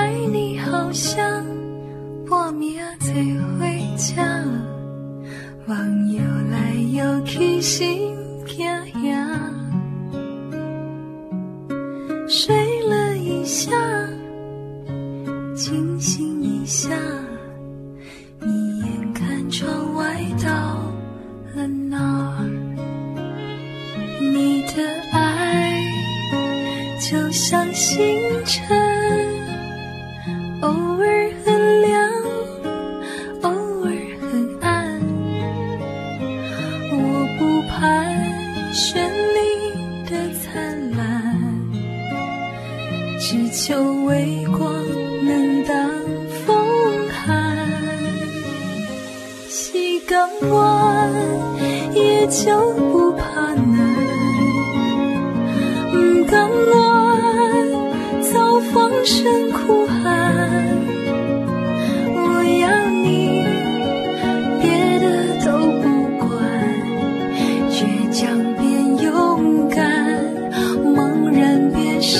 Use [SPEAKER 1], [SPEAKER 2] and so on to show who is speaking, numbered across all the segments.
[SPEAKER 1] 爱你好像半暝做伙吃，望游来游去心惊吓，睡了一下，清醒一下，你眼看窗外到了哪儿？你的爱就像星辰，偶尔很亮，偶尔很暗。我不盼绚丽的灿烂，只求微光能当风寒。时间晚也就不怕难，不甘愿遭放声哭喊。我要你别的都不管，倔强变勇敢，茫然变释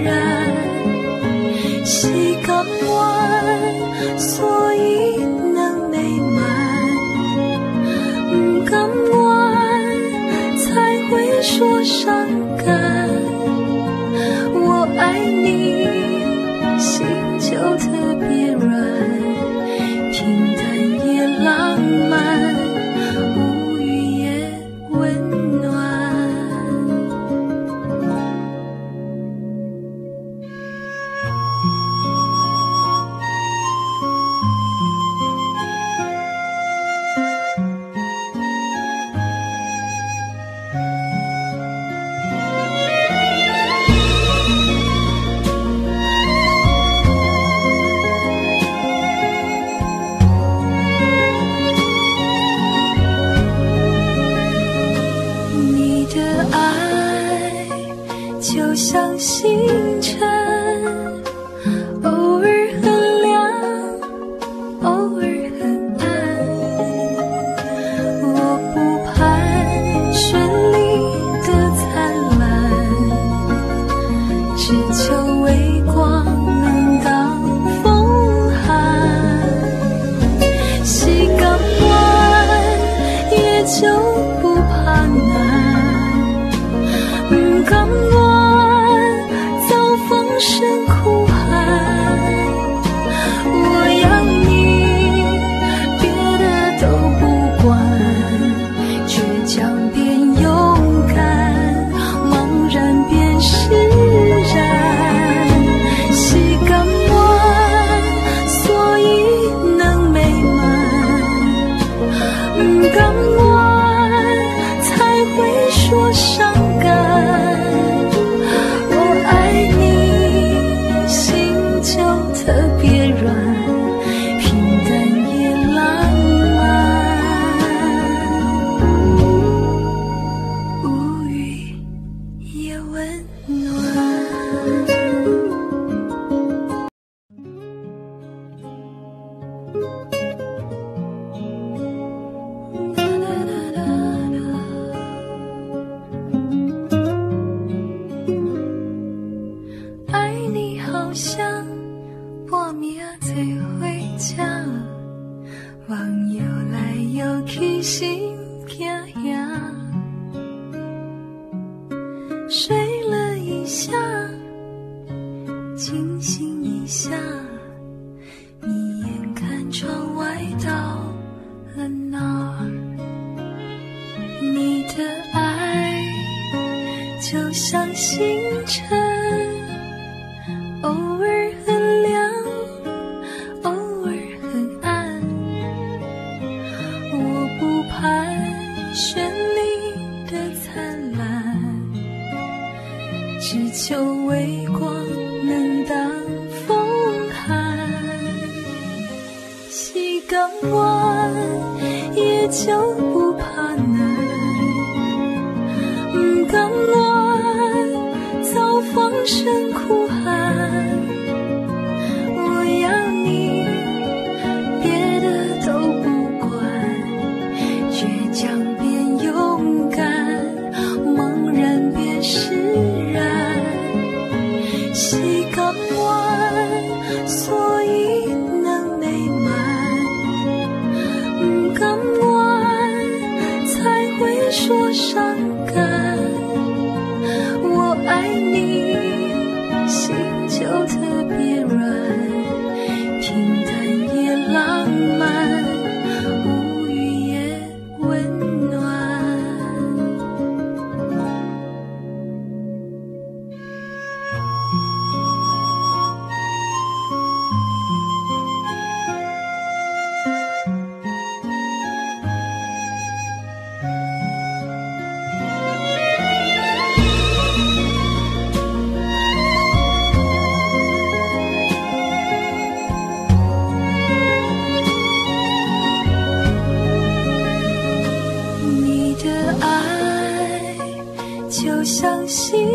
[SPEAKER 1] 然。时间晚所以能美满，不甘愿才会说伤感。我爱你，心就特别软，平淡也浪漫，无语也温暖。你的爱就像星辰，偶尔很亮，偶尔很暗。我不盼绚丽的灿烂，只求微光能当风寒。时间晚也就不怕难，不甘愿遭放声哭喊。我要你别的都不管，倔强变勇敢，茫然变释然。时间晚所以能美满，不甘愿才会说伤感。我爱你，心就特别软，平淡也浪漫，无语也温暖。爱你好像半暝做伙吃，望游来游去心惊吓，睡了一下，清醒一下，你眼看窗外到了哪儿？你的爱就像星辰，偶尔很亮，偶尔很暗。我不盼绚丽的灿烂，只求微光能当风寒。时间晚也就不怕难，不甘愿遭放声哭喊。我要你别的都不管，倔强变勇敢，茫然变释然。时间晚心